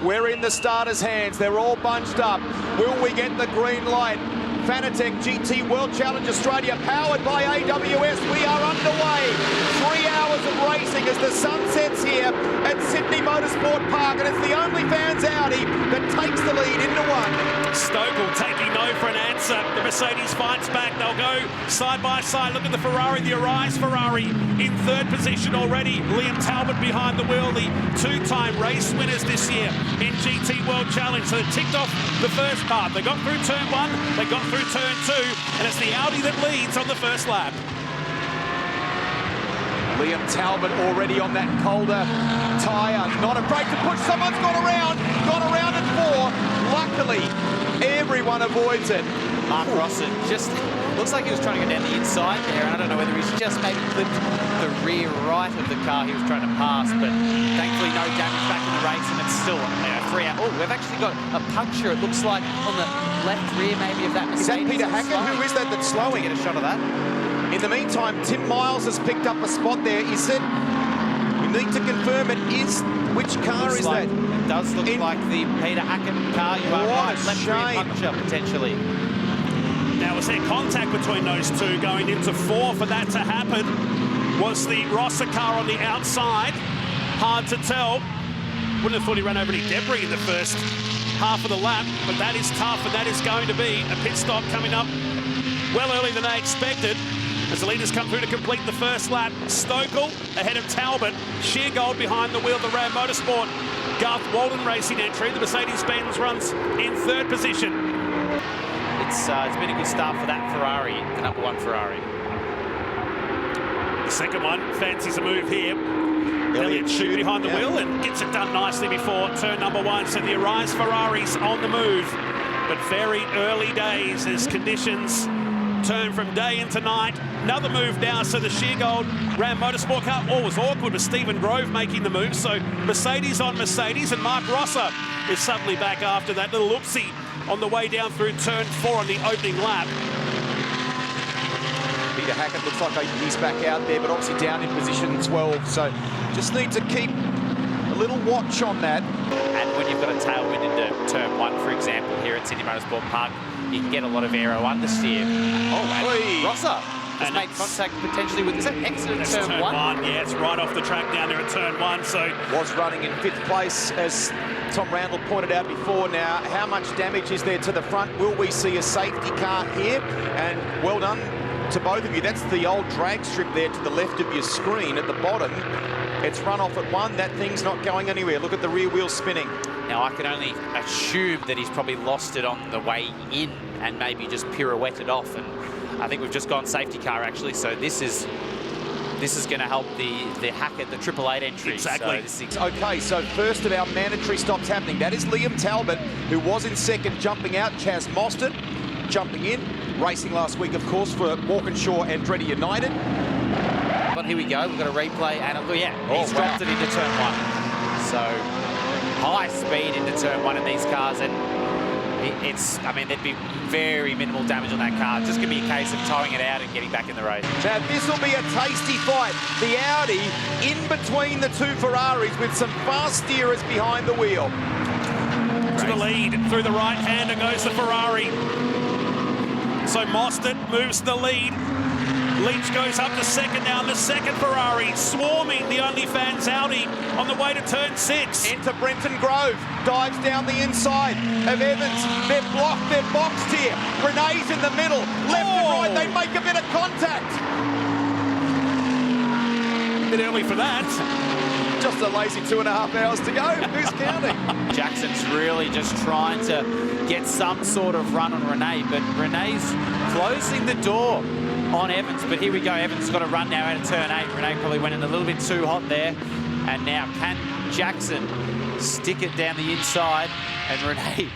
We're in the starters' hands. They're all bunched up. Will we get the green light? Fanatec GT World Challenge Australia, powered by AWS. We are underway. 3 hours of racing as the sun sets here at Sydney Motorsport Park, and it's the only fans Audi that takes the lead into one. Stokel taking no for an answer. The Mercedes fights back. They'll go side by side. Look at the Ferrari, the Arise Ferrari in third position already. Liam Talbot behind the wheel, the two-time race winners this year in GT World Challenge. So they ticked off the first part. They got through turn 1, they got through turn 2, and it's the Audi that leads on the first lap. Liam Talbot already on that colder tyre, not afraid to push. Someone's gone around at 4. Luckily, everyone avoids it. Mark Rosson just looks like he was trying to go down the inside there, and I don't know whether he's just maybe clipped the rear right of the car he was trying to pass, but thankfully no damage back in the race, and it's still 3 out. Oh, we've actually got a puncture, it looks like, on the left rear maybe of that Mercedes. Is that Peter Hackett? Who is that that's slowing? Get a shot of that. In the meantime, Tim Miles has picked up a spot there. He said, we need to confirm it is, which car is that? It does look like the Peter Hackett car. You are right, left rear puncture potentially. Now, was there contact between those two going into 4 for that to happen? Was the Rosser car on the outside? Hard to tell. Wouldn't have thought he ran over any debris in the first half of the lap, but that is tough, and that is going to be a pit stop coming up well earlier than they expected. As the leaders come through to complete the first lap, Stokel ahead of Talbot, Sheargold behind the wheel, the Ram Motorsport Garth Walden Racing entry. The Mercedes-Benz runs in third position. It's been a good start for that Ferrari, the number 1 Ferrari. The second one fancies a move here. Elliott Shute behind the wheel and gets it done nicely before turn number 1. So the Arise Ferrari's on the move, but very early days as conditions turn from day into night. Another move now, so the Sheargold Ram Motorsport car, was awkward with Stephen Grove making the move. So Mercedes on Mercedes, and Mark Rosser is suddenly back after that little oopsie on the way down through turn 4 on the opening lap. Peter Hackett looks like he's back out there, but obviously down in position 12. So just need to keep a little watch on that. And when you've got a tailwind into turn 1, for example, here at Sydney Motorsport Park, you can get a lot of aero understeer. Oh, Rosser has made contact potentially with, is that exit at turn 1? Yeah, it's right off the track down there at turn 1. So was running in 5th place, as Tom Randall pointed out before. Now, how much damage is there to the front? Will we see a safety car here? And well done to both of you. That's the old drag strip there to the left of your screen at the bottom. It's run off at 1. That thing's not going anywhere. Look at the rear wheel spinning. Now, I can only assume that he's probably lost it on the way in and maybe just pirouetted off. And I think we've just gone safety car, actually. So this is going to help the Hackett, the 888 entry. Exactly. So okay, so first of our mandatory stops happening. That is Liam Talbot, who was in second, jumping out. Chaz Mostert jumping in. Racing last week, of course, for Walkinshaw and Andretti United. But here we go. We've got a replay, and he's dropped it into turn 1. So high speed into turn 1 in these cars, and there'd be very minimal damage on that car. Just going to be a case of towing it out and getting back in the race. Now, this will be a tasty fight. The Audi in between the 2 Ferraris with some fast steerers behind the wheel. To the lead, through the right-hander goes the Ferrari. So Mostert moves to the lead. Leach goes up to second now, and the second Ferrari swarming the OnlyFans Audi on the way to turn 6. Enter Brenton Grove, dives down the inside of Evans. They're blocked, they're boxed here. Renee's in the middle, left and right, they make a bit of contact. A bit early for that. Just a lazy 2.5 hours to go. Who's counting? Jackson's really just trying to get some sort of run on Renee, but Renee's closing the door on Evans. But here we go. Evans has got a run now out of turn 8. Renee probably went in a little bit too hot there. And now can Jackson stick it down the inside? And Renee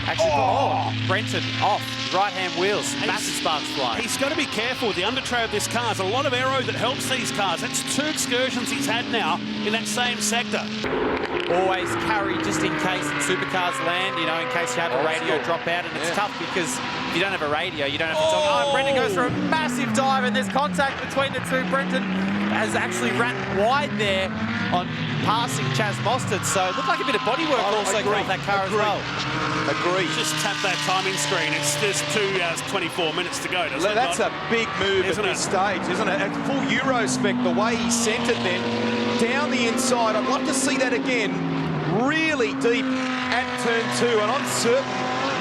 actually, Brenton off. Right-hand wheels, massive sparks flying. He's got to be careful with the undertray of this car. There's a lot of aero that helps these cars. That's 2 excursions he's had now in that same sector. Always carry just in case supercars land, you know, in case you have a radio drop out. And it's tough because if you don't have a radio, you don't have to talk. Brenton goes for a massive dive, and there's contact between the 2. Brenton has actually ran wide there on passing Chaz Mostert. So it looked like a bit of bodywork also came off that car as well. Agree. Just tap that timing screen. It's just 2 hours, 24 minutes to go, doesn't it? That's a big move at this stage, isn't it? A full Euro spec, the way he sent it then down the inside. I'd love to see that again, really deep at turn 2. And I'm certain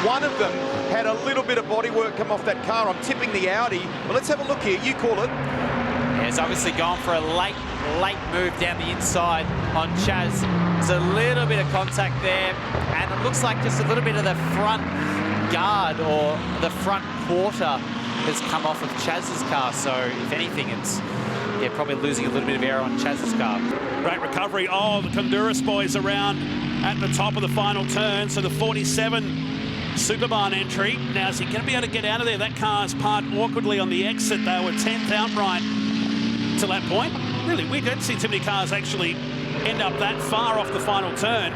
one of them had a little bit of bodywork come off that car. I'm tipping the Audi. Well, let's have a look here. You call it. Yeah, he's obviously gone for a late move down the inside on Chaz. There's a little bit of contact there, and it looks like just a little bit of the front guard or the front quarter has come off of Chaz's car. So if anything, it's probably losing a little bit of air on Chaz's car. Great recovery. Oh, the Honduras boys around at the top of the final turn. So the 47 Superbarn entry. Now, is he going to be able to get out of there? That car's parked awkwardly on the exit. They were 10th outright till that point. Really, we don't see too many cars actually end up that far off the final turn.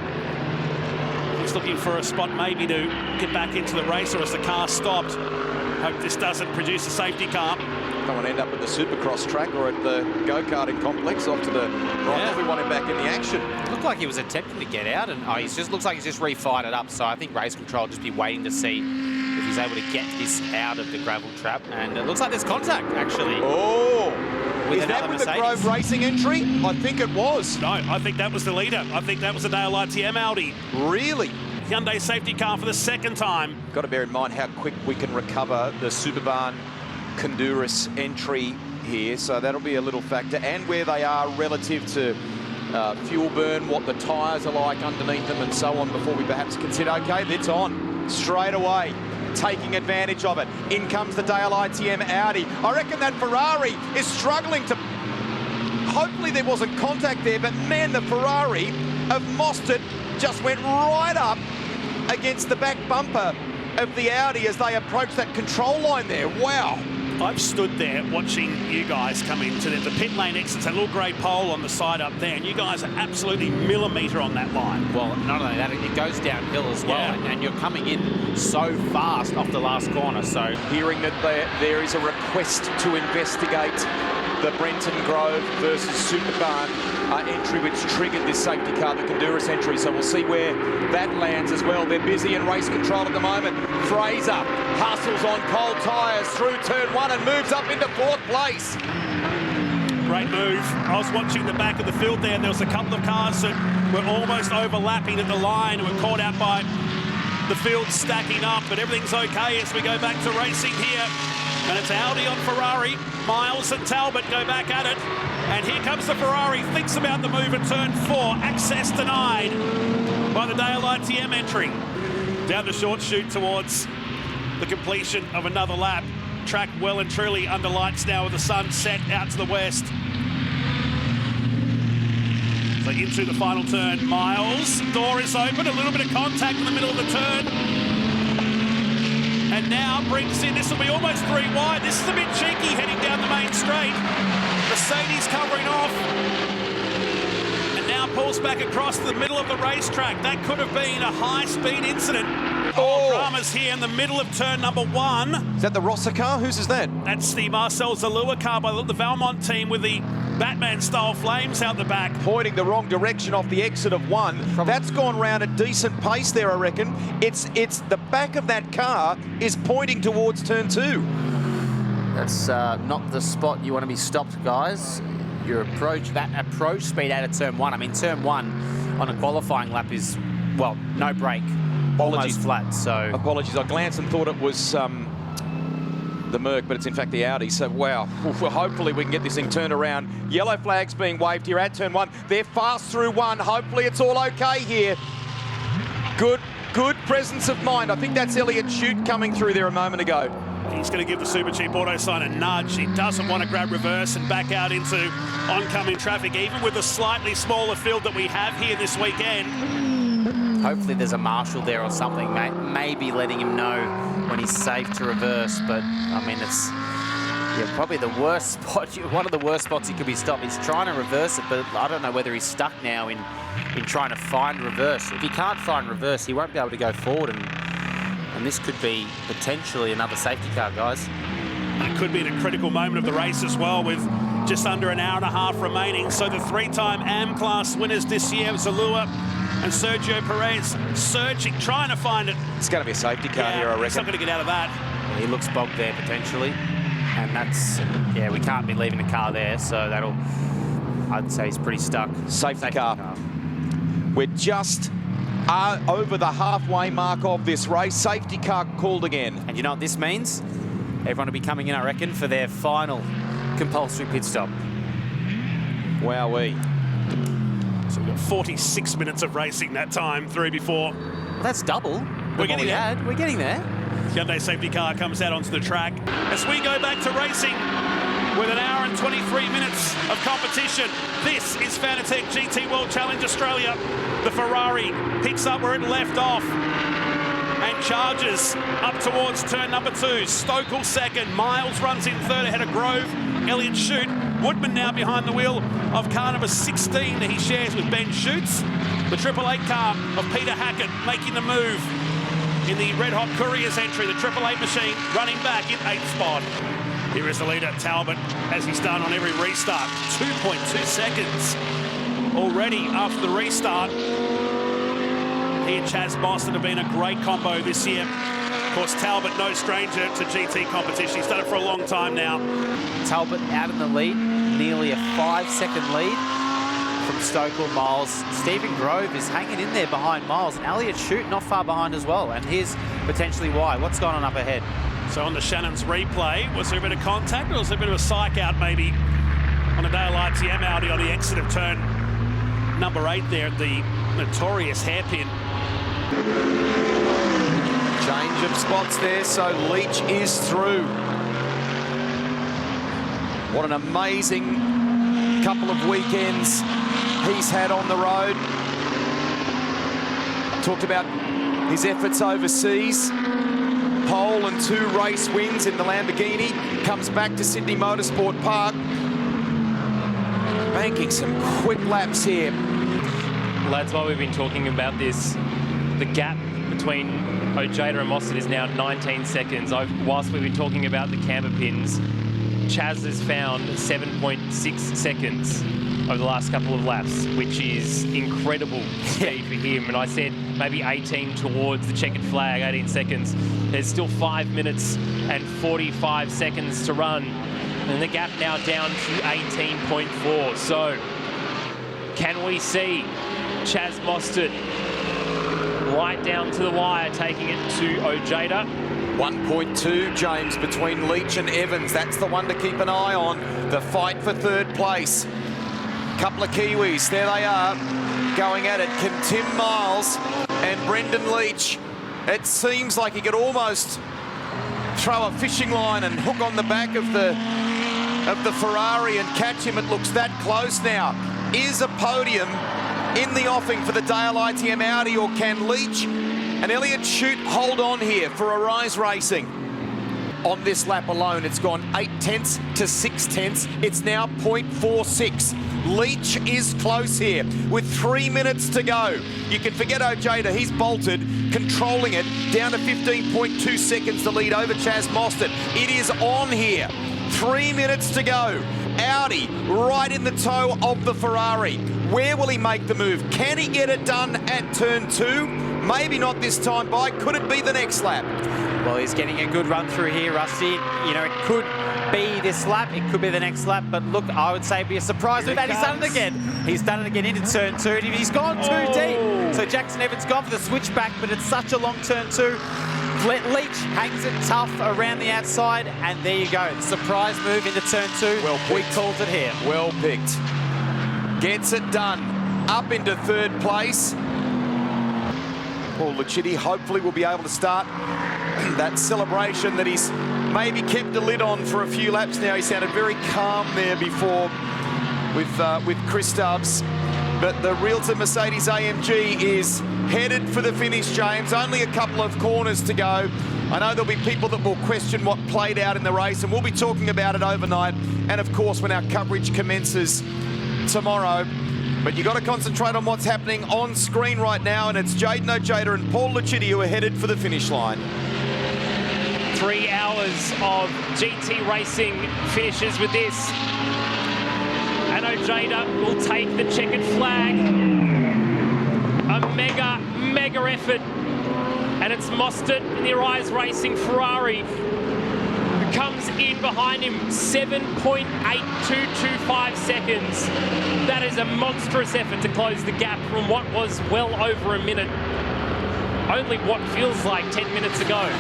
He's looking for a spot maybe to get back into the race, or as the car stopped. Hope this doesn't produce a safety car. Don't want to end up at the Supercross track or at the go-karting complex off to the right. Yeah. We want him back in the action. It looked like he was attempting to get out, and he just looks like he's just refired it up. So I think race control will just be waiting to see if he's able to get this out of the gravel trap. And it looks like there's contact, actually. Oh! Is that with Mercedes. the Grove Racing entry? I think it was. No, I think that was the leader. I think that was the Dale ITM Audi. Really? Hyundai safety car for the second time. Got to bear in mind how quick we can recover the Superbarn Honduras entry here, so that'll be a little factor, and where they are relative to fuel burn, what the tyres are like underneath them and so on, before we perhaps consider, okay, it's on straight away, taking advantage of it. In comes the Dale ITM Audi. I reckon that Ferrari is struggling to... Hopefully there wasn't contact there, but man, the Ferrari of Mostert just went right up against the back bumper of the Audi as they approached that control line there. Wow. I've stood there watching you guys come into the pit lane exits, a little grey pole on the side up there, and you guys are absolutely millimetre on that line. Well, not only that, it goes downhill as well, Yeah. and you're coming in so fast off the last corner. So Hearing that there is a request to investigate the Brenton Grove versus Superbarn entry, which triggered this safety car, the Honduras entry. So we'll see where that lands as well. They're busy in race control at the moment. Fraser hustles on cold tyres through turn 1 and moves up into 4th place. Great move. I was watching the back of the field there, and there was a couple of cars that were almost overlapping at the line and were caught out by the field stacking up, but everything's okay as we go back to racing here. And it's Audi on Ferrari. Miles and Talbot go back at it. And here comes the Ferrari. Thinks about the move at turn 4. Access denied by the Dale ITM entry. Down the short chute towards the completion of another lap. Track well and truly under lights now with the sun set out to the west. So into the final turn. Miles, door is open. A little bit of contact in the middle of the turn. And now brings in, this will be almost 3 wide. This is a bit cheeky heading down the main straight. Mercedes covering off. And now pulls back across the middle of the racetrack. That could have been a high-speed incident. Oh, dramas here in the middle of turn number 1. Is that the Rosser car? Whose is that? That's the Marcel Zalua car by the Valmont team with the Batman-style flames out the back. Pointing the wrong direction off the exit of 1. That's gone round at decent pace there, I reckon. It's the back of that car is pointing towards turn 2. that's not the spot you want to be stopped, guys. Your approach speed out of turn 1. I mean, turn 1 on a qualifying lap is, well, no brake. Almost flat, so... Apologies, I glanced and thought it was the Merc, but it's in fact the Audi. So, wow, well, hopefully we can get this thing turned around. Yellow flags being waved here at turn 1. They're fast through 1. Hopefully it's all okay here. Good presence of mind. I think that's Elliot Chute coming through there a moment ago. He's going to give the Super Cheap Auto sign a nudge. He doesn't want to grab reverse and back out into oncoming traffic, even with the slightly smaller field that we have here this weekend. Hopefully there's a marshal there or something, mate. Maybe letting him know when he's safe to reverse. But, I mean, it's probably the worst spot. One of the worst spots he could be stopped. He's trying to reverse it, but I don't know whether he's stuck now in trying to find reverse. If he can't find reverse, he won't be able to go forward. And this could be potentially another safety car, guys. It could be at a critical moment of the race as well, with just under an hour and a half remaining. So the three-time AM class winners this year, Zalua and Sergio Perez, surging, trying to find it. It's going to be a safety car here, I reckon. He's not going to get out of that. He looks bogged there potentially. And that's, yeah, we can't be leaving the car there. So that'll, I'd say he's pretty stuck. Safety car. We're just over the halfway mark of this race. Safety car called again. And you know what this means? Everyone will be coming in, I reckon, for their final compulsory pit stop. Wowee. So we've got 46 minutes of racing that time through before. Well, that's double. We're getting there. We're getting there. Hyundai safety car comes out onto the track. As we go back to racing with an hour and 23 minutes of competition, this is Fanatec GT World Challenge Australia. The Ferrari picks up where it left off and charges up towards turn number 2. Stokel second, Miles runs in third ahead of Grove, Elliott Shute. Woodman now behind the wheel of car number 16 that he shares with Ben Schutz. The 888 car of Peter Hackett making the move in the Red Hot Couriers entry. The 888 machine running back in 8th spot. Here is the leader, Talbot, as he's done on every restart. 2.2 seconds already after the restart. He and Chaz Boston have been a great combo this year. Of course, Talbot, no stranger to GT competition. He's done it for a long time now. Talbot out in the lead, nearly a 5-second lead from Stokel, Miles. Stephen Grove is hanging in there behind Miles, and Elliott Shute not far behind as well. And here's potentially why. What's going on up ahead? So on the Shannon's replay, was there a bit of contact, or was there a bit of a psych out maybe on a daylight TM Audi on the exit of turn number 8 there at the notorious hairpin? Change of spots there, so Leach is through. What an amazing couple of weekends he's had on the road. Talked about his efforts overseas. Pole and 2 race wins in the Lamborghini. Comes back to Sydney Motorsport Park. Banking some quick laps here. Lads, while we've been talking about this, the gap between Ojeda and Mostert is now 19 seconds. Whilst we've been talking about the camber pins, Chaz has found 7.6 seconds over the last couple of laps, which is incredible speed for him. And I said maybe 18 towards the checkered flag, 18 seconds. There's still 5 minutes and 45 seconds to run. And the gap now down to 18.4. So can we see Chaz Mostert right down to the wire, taking it to Ojeda? 1.2, James, between Leach and Evans. That's the one to keep an eye on. The fight for 3rd place. Couple of Kiwis, there they are, going at it. Can Tim Miles and Brendan Leach, it seems like he could almost throw a fishing line and hook on the back of the Ferrari and catch him. It looks that close now. Is a podium in the offing for the Dale ITM Audi, or can Leach and Elliott Shute hold on here for Arise Racing? On this lap alone, it's gone 8 tenths to 6 tenths. It's now 0.46. Leach is close here with 3 minutes to go. You can forget Ojeda, he's bolted, controlling it, down to 15.2 seconds to lead over Chaz Mostert. It is on here. 3 minutes to go. Audi right in the toe of the Ferrari. Where will he make the move? Can he get it done at turn 2? Maybe not this time by. Could it be the next lap? Well, he's getting a good run through here, Rusty. You know, it could be this lap, it could be the next lap, but look, I would say it'd be a surprise with that. He's done it again. He's done it again into turn 2, and he's gone too deep. So Jackson Evans gone for the switchback, but it's such a long turn 2. Leach hangs it tough around the outside, and there you go. The surprise move into turn 2. Well picked. We called it here. Well picked. Gets it done. Up into 3rd place. Paul Lucitti hopefully will be able to start that celebration that he's maybe kept a lid on for a few laps now. He sounded very calm there before with Chris Stubbs. But the Realtor Mercedes AMG is headed for the finish, James. Only a couple of corners to go. I know there'll be people that will question what played out in the race, and we'll be talking about it overnight. And of course, when our coverage commences tomorrow. But you've got to concentrate on what's happening on screen right now, and it's Jaden Ojeda and Paul Lucitti who are headed for the finish line. 3 hours of GT racing finishes with this. Ojeda will take the checkered flag. A mega effort. And it's Mostert in the Arise Racing Ferrari who comes in behind him, 7.8225 seconds. That is a monstrous effort to close the gap from what was well over a minute. Only what feels like 10 minutes ago.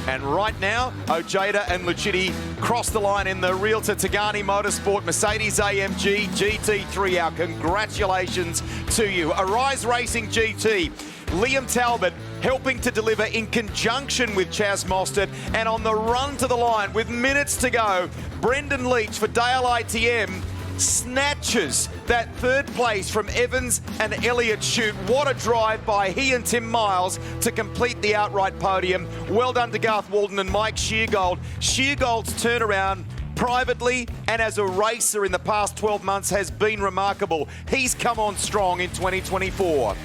And right now, Ojeda and Lucchini cross the line in the Realtor Tagani Motorsport Mercedes AMG GT3. Our congratulations to you. Arise Racing GT, Liam Talbot helping to deliver in conjunction with Chaz Mostert, and on the run to the line with minutes to go, Brendan Leach for Dale ITM snatches that third place from Evans and Elliott Shute. What a drive by he and Tim Miles to complete the outright podium. Well done to Garth Walden and Mike Sheargold. Sheargold's turnaround privately and as a racer in the past 12 months has been remarkable. He's come on strong in 2024.